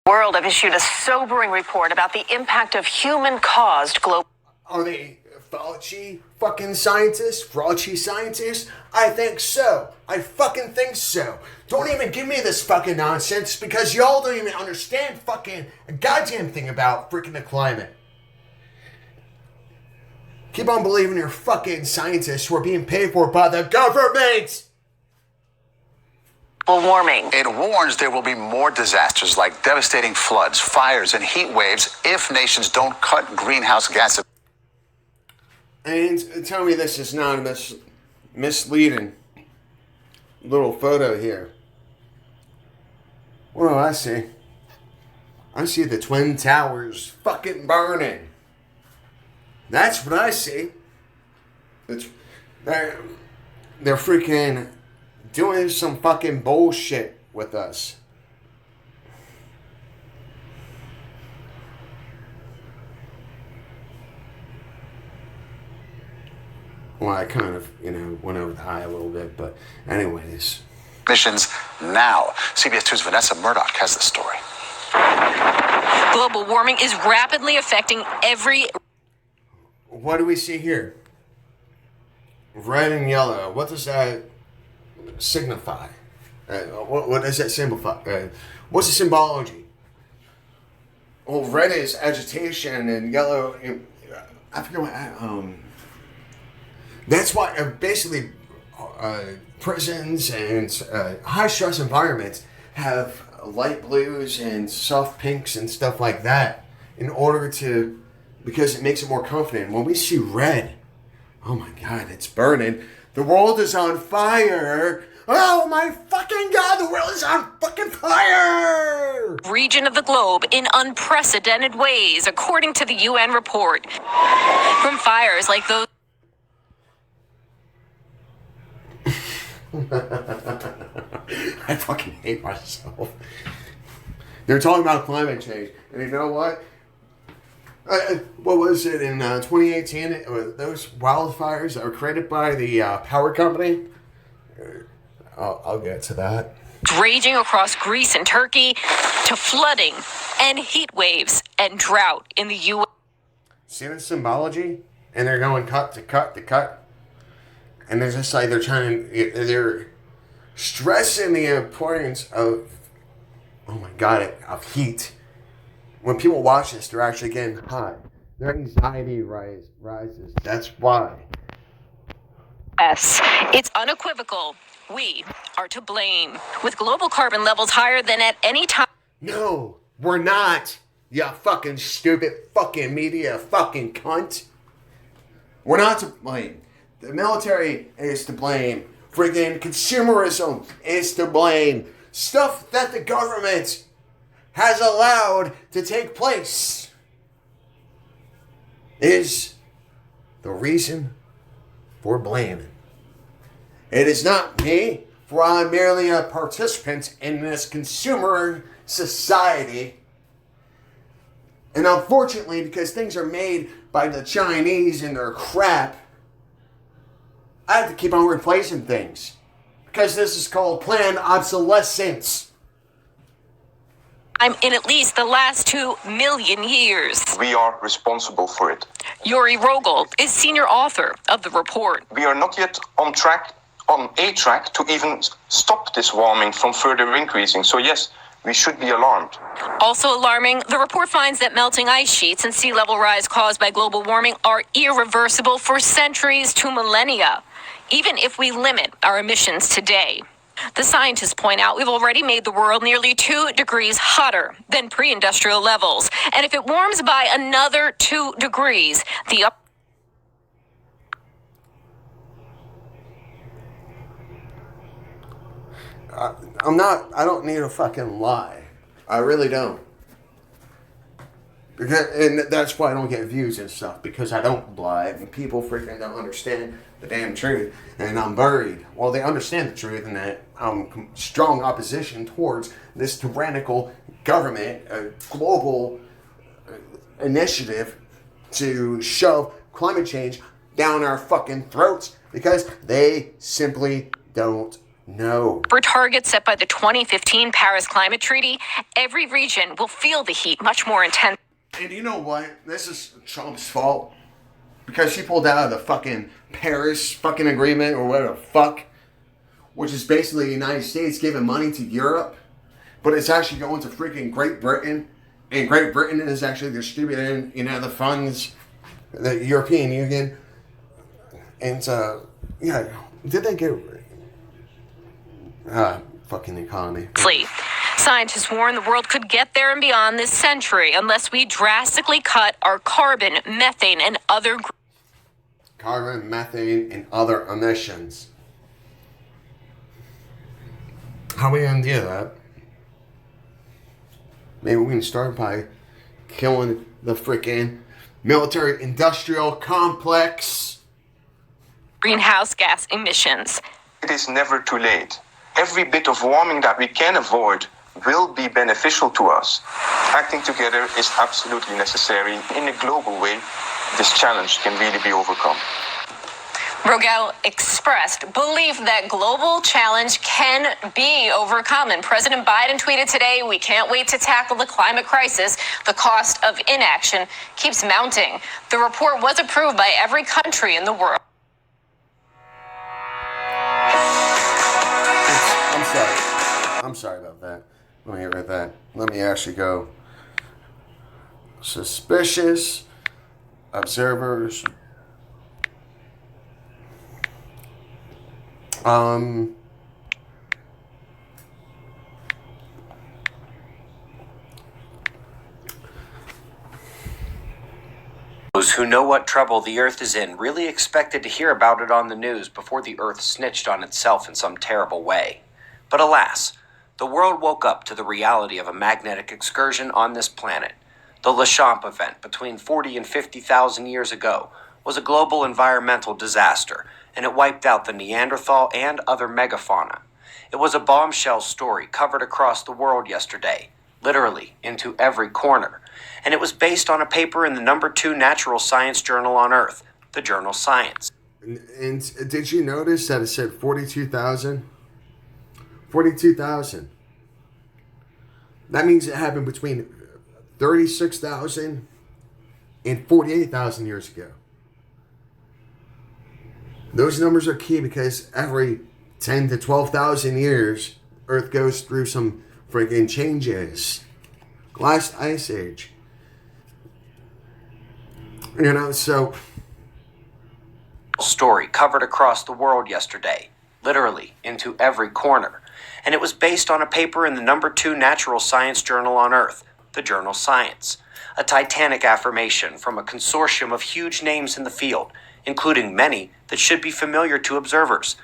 World have issued a sobering report about the impact of human-caused global... Are they Fauci fucking scientists? Fauci scientists? I think so. I fucking think so. Don't even give me this fucking nonsense because y'all don't even understand fucking a goddamn thing about freaking the climate. Keep on believing your fucking scientists who are being paid for by the government. Warming. It warns there will be more disasters like devastating floods, fires, and heat waves if nations don't cut greenhouse gases. And tell me this is not a misleading little photo here. What do I see? I see the Twin Towers fucking burning. That's what I see. They're freaking doing some fucking bullshit with us. Well, I kind of, went over the high a little bit, but anyways. Missions now. CBS 2's Vanessa Murdoch has the story. Global warming is rapidly affecting every... What do we see here? Red and yellow. What does that signify? What does that symbolize? What's the symbology? Well, red is agitation and yellow... I forget what... That's why basically prisons and high-stress environments have light blues and soft pinks and stuff like that in order to... Because it makes it more confident. When we see red, oh my God, it's burning. The world is on fire. Oh my fucking God, the world is on fucking fire! Region of the globe in unprecedented ways, according to the UN report. From fires like those... I fucking hate myself. They're talking about climate change. And you know what? What was it in 2018? Those wildfires that were created by the power company? I'll get to that. Raging across Greece and Turkey to flooding and heat waves and drought in the U.S. See the symbology? And they're going cut to cut to cut. And they're just like, they're stressing the importance of, oh my God, of heat. When people watch this, they're actually getting hot. Their anxiety rises. That's why. Yes, it's unequivocal. We are to blame. With global carbon levels higher than at any time. No, we're not. You fucking stupid fucking media fucking cunt. We're not to blame. The military is to blame. Friggin' consumerism is to blame. Stuff that the government has allowed to take place is the reason for blaming. It is not me, for I'm merely a participant in this consumer society. And unfortunately, because things are made by the Chinese and their crap, I have to keep on replacing things. Because this is called planned obsolescence. I'm in at least the last 2 million years. We are responsible for it. Yuri Rogel is senior author of the report. We are not yet on a track to even stop this warming from further increasing. So yes, we should be alarmed. Also alarming, the report finds that melting ice sheets and sea level rise caused by global warming are irreversible for centuries to millennia, even if we limit our emissions today. The scientists point out we've already made the world nearly 2 degrees hotter than pre-industrial levels. And if it warms by another 2 degrees, I don't need a fucking lie. I really don't. And that's why I don't get views and stuff, because I don't lie, and people freaking don't understand the damn truth, and I'm buried. Well, they understand the truth, and that I'm strong opposition towards this tyrannical government, a global initiative to shove climate change down our fucking throats, because they simply don't No. For targets set by the 2015 Paris Climate Treaty, every region will feel the heat much more intense. And you know what? This is Trump's fault. Because she pulled out of the fucking Paris fucking agreement or whatever the fuck. Which is basically the United States giving money to Europe. But it's actually going to freaking Great Britain. And Great Britain is actually distributing, the funds, the European Union. And, did they get... fucking economy. Scientists warn the world could get there and beyond this century unless we drastically cut our carbon, methane, and other emissions. How are we gonna do that? Maybe we can start by killing the freaking military-industrial complex. Greenhouse gas emissions. It is never too late. Every bit of warming that we can avoid will be beneficial to us. Acting together is absolutely necessary. In a global way, this challenge can really be overcome. Rogel expressed belief that global challenge can be overcome. And President Biden tweeted today, "We can't wait to tackle the climate crisis. The cost of inaction keeps mounting." The report was approved by every country in the world. I'm sorry about that. Let me get rid of that. Let me actually go. Suspicious observers. Those who know what trouble the Earth is in really expected to hear about it on the news before the Earth snitched on itself in some terrible way. But alas, the world woke up to the reality of a magnetic excursion on this planet. The Le Champ event between 40 and 50,000 years ago was a global environmental disaster, and it wiped out the Neanderthal and other megafauna. It was a bombshell story covered across the world yesterday, literally into every corner, and it was based on a paper in the #2 natural science journal on Earth, the journal Science. And did you notice that it said 42,000? 42,000. That means it happened between 36,000 and 48,000 years ago. Those numbers are key because every 10 to 12,000 years, Earth goes through some freaking changes. Last ice age. So... Story covered across the world yesterday, literally into every corner. And it was based on a paper in the #2 natural science journal on Earth, the journal Science. A titanic affirmation from a consortium of huge names in the field, including many that should be familiar to observers.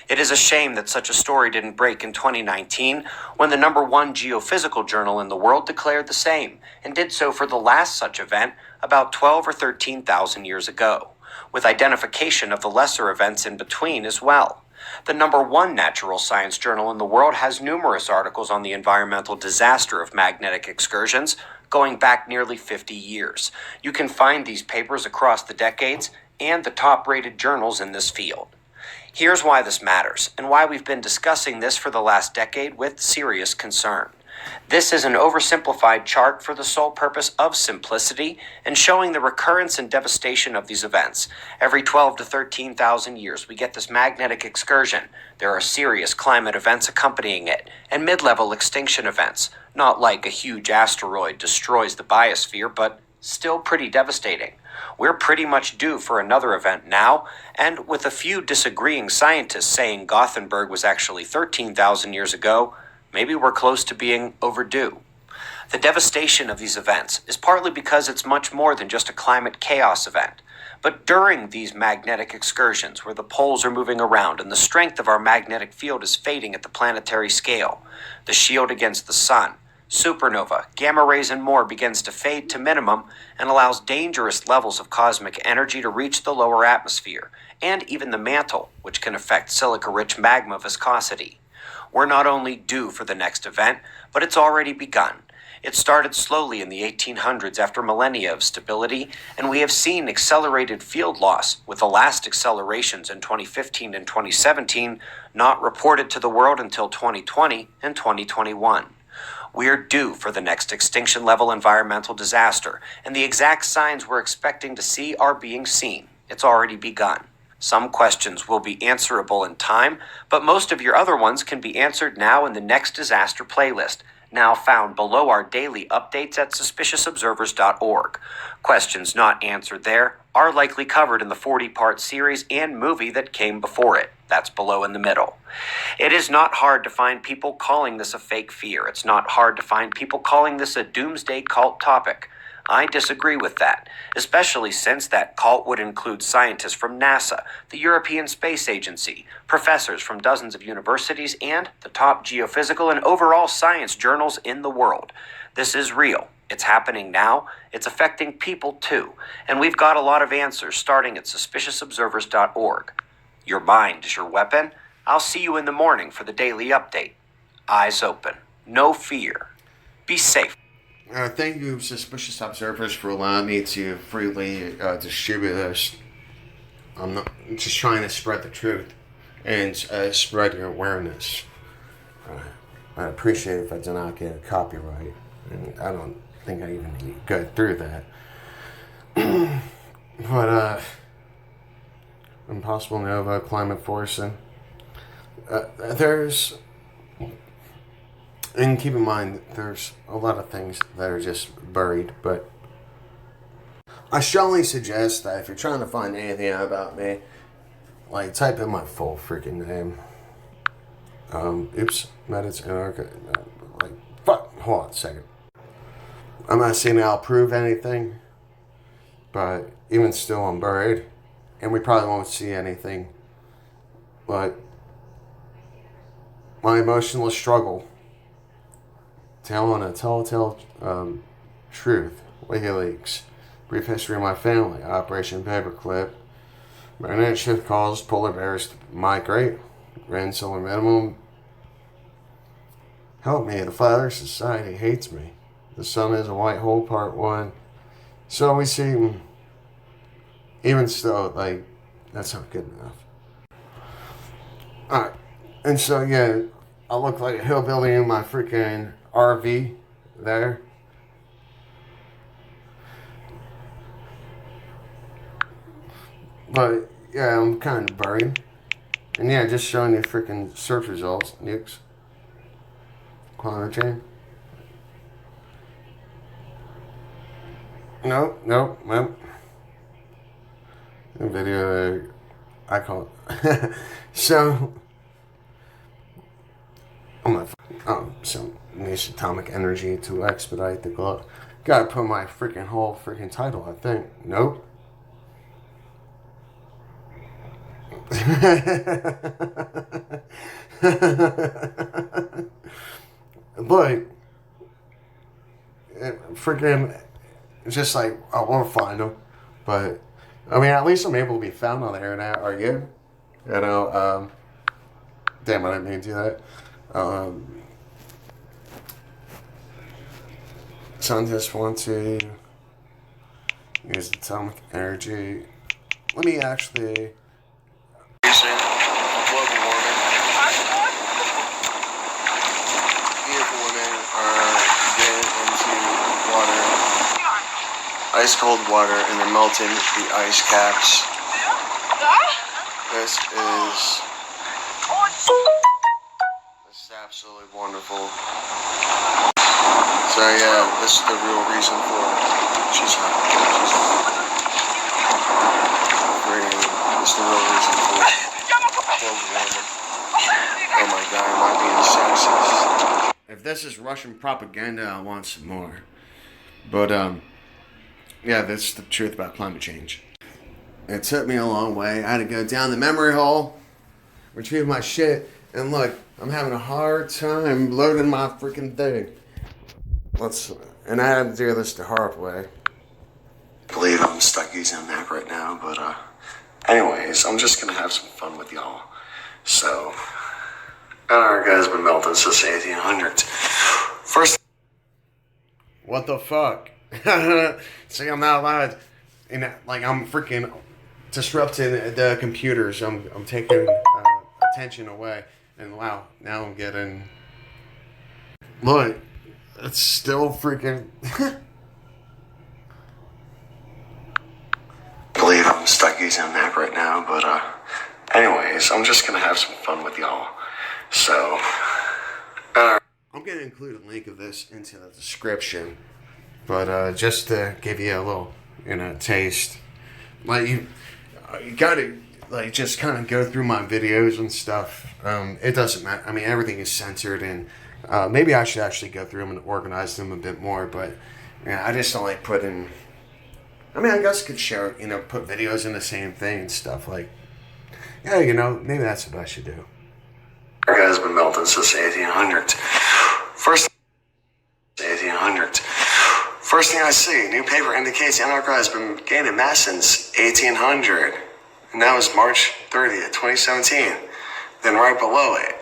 It is a shame that such a story didn't break in 2019 when the #1 geophysical journal in the world declared the same, and did so for the last such event about 12 or 13,000 years ago, with identification of the lesser events in between as well. The #1 natural science journal in the world has numerous articles on the environmental disaster of magnetic excursions, going back nearly 50 years. You can find these papers across the decades and the top-rated journals in this field. Here's why this matters, and why we've been discussing this for the last decade with serious concern. This is an oversimplified chart for the sole purpose of simplicity and showing the recurrence and devastation of these events. Every 12 to 13,000 years, we get this magnetic excursion. There are serious climate events accompanying it, and mid-level extinction events, not like a huge asteroid destroys the biosphere, but still pretty devastating. We're pretty much due for another event now, and with a few disagreeing scientists saying Gothenburg was actually 13,000 years ago, maybe we're close to being overdue. The devastation of these events is partly because it's much more than just a climate chaos event. But during these magnetic excursions where the poles are moving around and the strength of our magnetic field is fading at the planetary scale, the shield against the sun, supernova, gamma rays, and more begins to fade to minimum and allows dangerous levels of cosmic energy to reach the lower atmosphere, and even the mantle, which can affect silica-rich magma viscosity. We're not only due for the next event, but it's already begun. It started slowly in the 1800s after millennia of stability, and we have seen accelerated field loss, with the last accelerations in 2015 and 2017 not reported to the world until 2020 and 2021. We're due for the next extinction level environmental disaster, and the exact signs we're expecting to see are being seen. It's already begun. Some questions will be answerable in time, but most of your other ones can be answered now in the next disaster playlist, now found below our daily updates at suspiciousobservers.org. Questions not answered there are likely covered in the 40-part series and movie that came before it. That's below in the middle. It is not hard to find people calling this a fake fear. It's not hard to find people calling this a doomsday cult topic. I disagree with that, especially since that cult would include scientists from NASA, the European Space Agency, professors from dozens of universities, and the top geophysical and overall science journals in the world. This is real. It's happening now. It's affecting people too. And we've got a lot of answers starting at suspiciousobservers.org. Your mind is your weapon. I'll see you in the morning for the daily update. Eyes open. No fear. Be safe. Thank you, Suspicious Observers, for allowing me to freely distribute this. I'm not just trying to spread the truth and spread your awareness. I appreciate it if I do not get a copyright. And I don't think I even need to go through that. But, Impossible Nova, Climate Forcing. And keep in mind, there's a lot of things that are just buried, but I strongly suggest that if you're trying to find anything out about me, like, type in my full freaking name. Medits Anarcha. Fuck, hold on a second. I'm not saying I'll prove anything, but even still, I'm buried, and we probably won't see anything. But my emotional struggle, telling a telltale truth, WikiLeaks, brief history of my family, Operation Paperclip, Marinette shift calls polar bears to migrate, grand solar minimum, help me, the Flat Earth Society hates me, the sun is a white hole, part 1. So we see, even still, like, that's not good enough. Alright, and so yeah, I look like a hillbilly in my freaking RV there. But yeah, I'm kind of buried. And yeah, just showing you freaking search results, nukes. Climate change. Nope. The video I call it. So so needs atomic energy to expedite the glow. Gotta put my freaking whole freaking title, I think. Nope. But freaking just like I want to find them, but I mean at least I'm able to be found on the internet. Are you? You know, damn, I didn't mean to do that. Scientists want to use atomic energy. Let me actually. Global warming. Beautiful women are getting into water, ice cold water, and they're melting the ice caps. This is absolutely wonderful. So yeah, this is the real reason for it. This is the real reason for global warming. Oh my god, am I being sexist? If this is Russian propaganda, I want some more. But yeah, this is the truth about climate change. It took me a long way. I had to go down the memory hole, retrieve my shit, and look, I'm having a hard time loading my freaking thing. And I had to do this the hard way. I believe I'm stuck using a Mac right now, but anyways, I'm just gonna have some fun with y'all. So, Antarctica has been melted since the 1800s. First, What the fuck? Say I'm not allowed. And like I'm freaking disrupting the computers. I'm taking attention away. And wow, now I'm getting. Look, it's still freaking. I believe I'm stuck using a Mac right now, but anyways, I'm just gonna have some fun with y'all. So, I'm gonna include a link of this into the description, but just to give you a little, taste. Like you gotta like just kind of go through my videos and stuff. It doesn't matter. I mean, everything is censored, and maybe I should actually go through them and organize them a bit more. But I just don't like putting. I mean, I guess I could share, put videos in the same thing and stuff. Like, yeah, maybe that's what I should do. Antarctica has been melting since the 1800s. First thing I see, new paper indicates Antarctica has been gaining mass since 1800. And that was March 30th, 2017. Then right below it,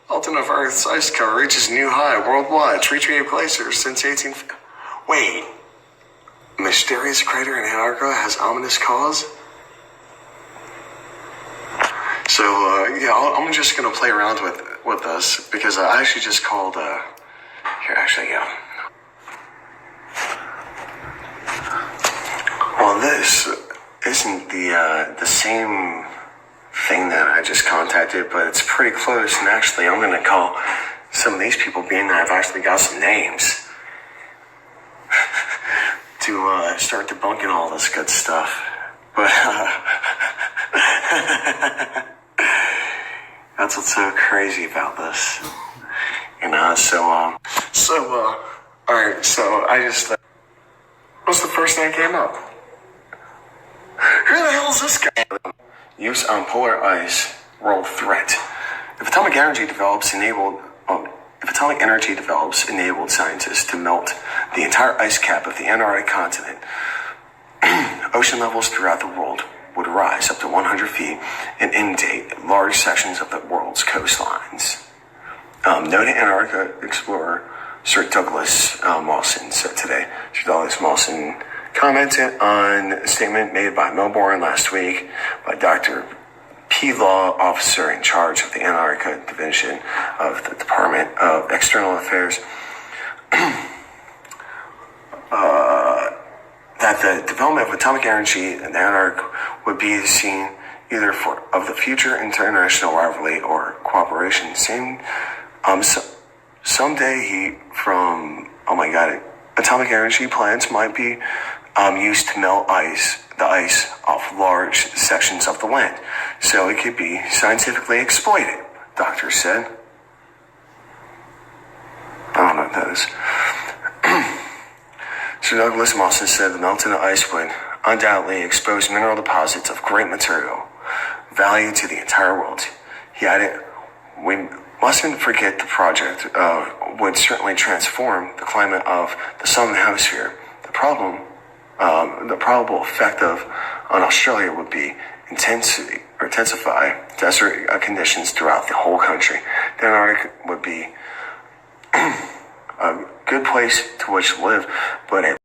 melting of Earth's ice cover reaches new high worldwide. Retreat of glaciers since 1850. Wait. Mysterious crater in Antarctica has ominous cause? So, I'm just going to play around with this because I actually just called, here, actually, yeah. Well, this isn't the same thing that I just contacted, but it's pretty close, and actually I'm going to call some of these people, being that I've actually got some names. To start debunking all this good stuff. But that's what's so crazy about this. Alright, so I just what's the first thing that came up? Who the hell is this guy? Use on polar ice world threat. If atomic energy develops enabled scientists to melt the entire ice cap of the Antarctic continent, ocean levels throughout the world would rise up to 100 feet and inundate large sections of the world's coastlines. Noted Antarctica explorer Sir Douglas Mawson said today. Sir Douglas Mawson commented on a statement made by Melbourne last week by Dr. P. Law officer in charge of the Antarctica Division of the Department of External Affairs, that the development of atomic energy in the Antarctic would be seen either of the future international rivalry or cooperation. Someday atomic energy plants might be used to melt the ice off large sections of the land, so it could be scientifically exploited, doctors said. I don't know what that is. Sir Douglas Mawson said the melting of ice would undoubtedly expose mineral deposits of great material value to the entire world. He added, we mustn't forget the project would certainly transform the climate of the southern hemisphere. The probable effect on Australia would be intensify desert conditions throughout the whole country. The Antarctic would be a good place to which to live, but